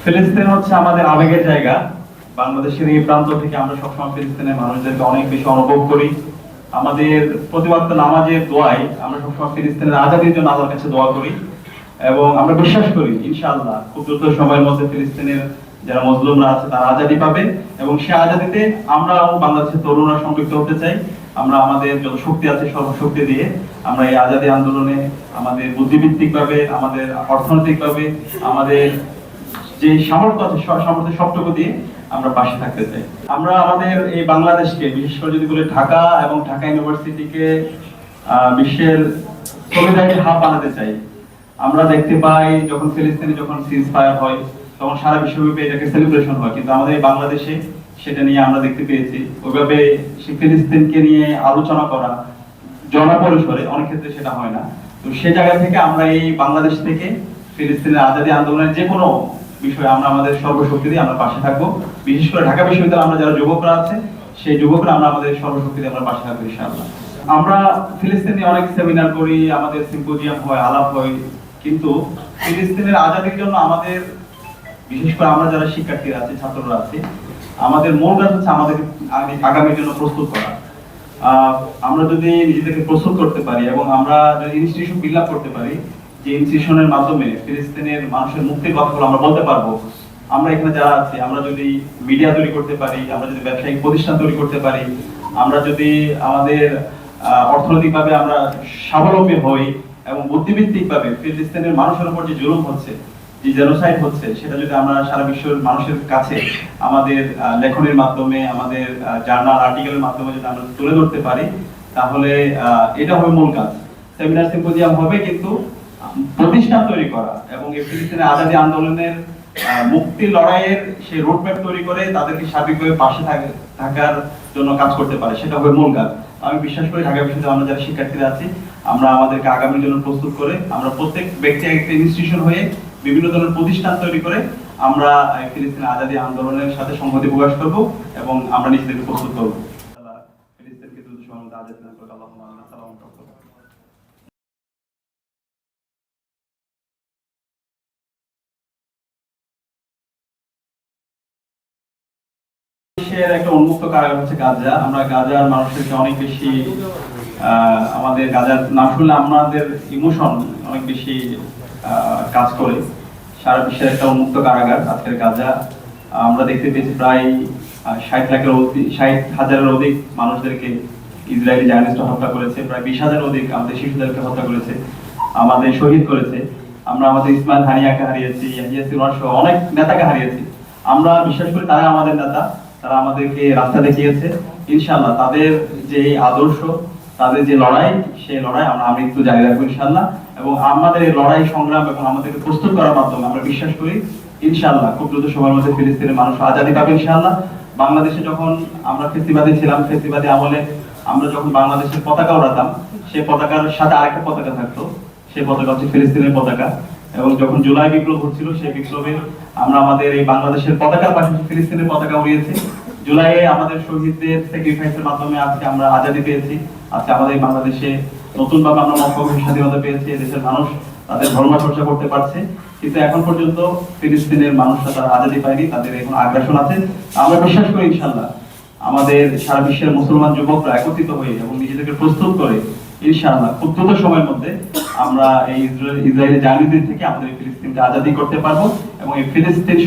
ফিলিস্তিন হচ্ছে আমাদের আবেগের জায়গা। বাংলাদেশের এই প্রান্ত থেকে আমরা সবসময় ফিলিস্তিনের মানুষদেরকে অনেক বেশি অনুভব করি। আমাদের প্রতিবাদ নামাজের দোয়ায় আমরা সবসময় ফিলিস্তিনের আজাদির জন্য আল্লাহর কাছে দোয়া করি এবং আমরা বিশ্বাস করি ইনশাআল্লাহ খুব দ্রুত সময়ের মধ্যে ফিলিস্তিনের যারা মজলুমরা আছে তারা আজাদি পাবে এবং সে আজাদিতে আমরাও বাংলাদেশের তরুণরা সম্পৃক্ত হতে চাই। আমরা আমাদের যত শক্তি আছে সর্বশক্তি দিয়ে আমরা এই আজাদি আন্দোলনে আমাদের বুদ্ধিভিত্তিক ভাবে, আমাদের অর্থনৈতিক ভাবে, আমাদের যে সামর্থ্য আছে সামর্থ্য সবটুকু দিয়ে আমরা পাশে থাকতে চাই। আমরা আমাদের এই বাংলাদেশকে, বিশেষ করে যদি বলি ঢাকা এবং ঢাকা ইউনিভার্সিটিকে বিশ্বের সলিডারিটি হাব বানাতে চাই। আমরা দেখতে পাই যখন ফিলিস্তিনে যখন সিজ ফায়ার হয় তখন সারা বিশ্বব্যাপী এটাকে সেলিব্রেশন হয়, কিন্তু আমাদের এই বাংলাদেশে সেটা নিয়ে আমরা দেখতে পেয়েছি ওইভাবে ফিলিস্তিনকে নিয়ে আলোচনা করা জনপরিসরে অনেক ক্ষেত্রে সেটা হয় না। তো সে জায়গা থেকে আমরা এই বাংলাদেশ থেকে ফিলিস্তিনের আজাদী আন্দোলনের যে কোনো বিষয়ে আমরা আমাদের সর্বশক্তি দিয়ে আমরা পাশে থাকবো। বিশেষ করে ঢাকা বিশ্ববিদ্যালয়ে আমরা যারা যুবকরা আছে সেই যুবকরা আমরা আমাদের সর্বশক্তি দিয়ে আমরা পাশে থাকবো ইনশাআল্লাহ। আমরা ফিলিস্তিনে অনেক সেমিনার করি, আমাদের সিম্পোজিয়াম হয়, আলাপ হয়, কিন্তু ফিলিস্তিনের আজাদীর জন্য আমাদের, বিশেষ করে আমরা যারা শিক্ষার্থীরা আছে, ছাত্ররা আছে, আমাদের মূল কাজ হচ্ছে আমাদের আগামীর জন্য প্রস্তুত করা। আমরা যদি নিজেদেরকে প্রস্তুত করতে পারি এবং আমরা যদি ইনস্টিটিউশন বিল্ড আপ করতে পারি, যে ইনস্টিটিউশনের মাধ্যমে ফিলিস্তিনের মানুষের মুক্তির কথাগুলো আমরা বলতে পারবো। আমরা এখানে যারা আছি আমরা যদি মিডিয়া তৈরি করতে পারি, আমরা যদি ব্যবসায়িক প্রতিষ্ঠান তৈরি করতে পারি, আমরা যদি আমাদের অর্থনৈতিকভাবে আমরা স্বাবলম্বী হই এবং বুদ্ধিভিত্তিকভাবে ফিলিস্তিনের মানুষের উপর যে জুলুম হচ্ছে, যে জেনোসাইড হচ্ছে, সেটা যদি আমরা সারা বিশ্বের মানুষের কাছে আমাদের লেখনের মাধ্যমে, আমাদের জার্নাল আর্টিকেলের মাধ্যমে যদি আমরা তুলে ধরতে পারি, তাহলে এটা হবে মূল কাজ। সেমিনার সিম্পোজিয়াম হবে, কিন্তু প্রতিষ্ঠান তৈরি করা এবং এই ফিলিস্তিনের আজাদী আন্দোলনের মুক্তি লড়াইয়ের সেই রোডম্যাপ তৈরি করে তাদেরকে সার্বিকভাবে পাশে থাকার জন্য কাজ করতে পারে, সেটা হবে মূল কাজ। আমি বিশ্বাস করি ঢাকা বিশ্ববিদ্যালয়ে আমরা যারা শিক্ষার্থীরা আছি আমরা আমাদেরকে আগামীর জন্য প্রস্তুত করে আমরা প্রত্যেক ব্যক্তি একটা ইনস্টিটিউশন হয়ে বিভিন্ন ধরনের প্রতিষ্ঠান তৈরি করে আমরা ফিলিস্তিন আজাদী আন্দোলনের সাথে সংহতি প্রকাশ করব এবং আমরা নিজেদেরকে প্রস্তুত করব। ফিলিস্তিনকে দ্রুত সময়ের মধ্যে আজাদী দান করুক। আল্লাহুম্মা আমিন। আসসালামু আলাইকুম। দেশের একটা উন্মুক্ত কারাগার হচ্ছে গাজা। আমরা গাজার মানুষদেরকে অনেক বেশি আমাদের গাজার নাম শুনলে আমাদের ইমোশন অনেক বেশি কাজ করে। সারা বিশ্বের একটা উন্মুক্ত কারাগার আজকের গাজা। আমরা দেখতে পেয়েছি প্রায় 60,000-এর অধিক মানুষদেরকে ইসরায়েলি জার্নালিস্টরা হত্যা করেছে, প্রায় 20,000-এর অধিক আমাদের শিশুদেরকে হত্যা করেছে, আমাদের শহীদ করেছে। আমরা আমাদের ইসমাইল হানিয়াকে হারিয়েছি, ইয়াহিয়া সিনওয়ার সহ অনেক নেতাকে হারিয়েছি। আমরা বিশ্বাস করি তারা আমাদের নেতা, তারা আমাদেরকে রাস্তা দেখিয়েছে। ইনশাআল্লাহ তাদের যে আদর্শ, তাদের যে লড়াই, সেই লড়াই আমরা একটু জারি রাখবো ইনশাআল্লাহ। এবং আমাদের এই লড়াই সংগ্রাম এবং আমাদেরকে প্রস্তুত করার মাধ্যমে আমরা বিশ্বাস করি ইনশাআল্লাহ খুব দ্রুত সময়ের মধ্যে ফিলিস্তিনের মানুষ আজাদী পাবে ইনশাআল্লাহ। বাংলাদেশে যখন আমরা ফেসিবাদী ছিলাম, ফেসিবাদী আমলে আমরা যখন বাংলাদেশের পতাকা উড়াতাম, সেই পতাকার সাথে আরেকটা পতাকা থাকতো, সেই পতাকা হচ্ছে ফিলিস্তিনের পতাকা। এবং যখন জুলাই বিপ্লব হচ্ছিল সেই বিপ্লবে আমরা আমাদের এই বাংলাদেশের পতাকার পাশাপাশি ফিলিস্তিনের পতাকা উড়িয়েছি। জুলাইয়ে আমাদের শহীদদের স্যাক্রিফাইসের মাধ্যমে আজকে আমরা আজাদী পেয়েছি। আজকে আমাদের বাংলাদেশে নতুনভাবে আমরা মতবাদের স্বাধীনতা পেয়েছি, দেশের মানুষ তাদের ধর্ম চর্চা করতে পারছে। কিন্তু এখন পর্যন্ত ফিলিস্তিনের মানুষরা তারা আজাদী পায়নি, তাদের এখন আগ্রাসন আছে। আমরা বিশ্বাস করি ইনশাআল্লাহ আমাদের সারা বিশ্বের মুসলমান যুবকরা একত্রিত হয়ে এবং নিজেদেরকে প্রস্তুত করে ইনশাআল্লাহ খুব দ্রুত সময়ের মধ্যে আমরা এই ইসরায়েলি জার্নিদের থেকে আমাদের ফিলিস্তিনকে আজাদী করতে পারবো এবং এই ফিলিস্তিন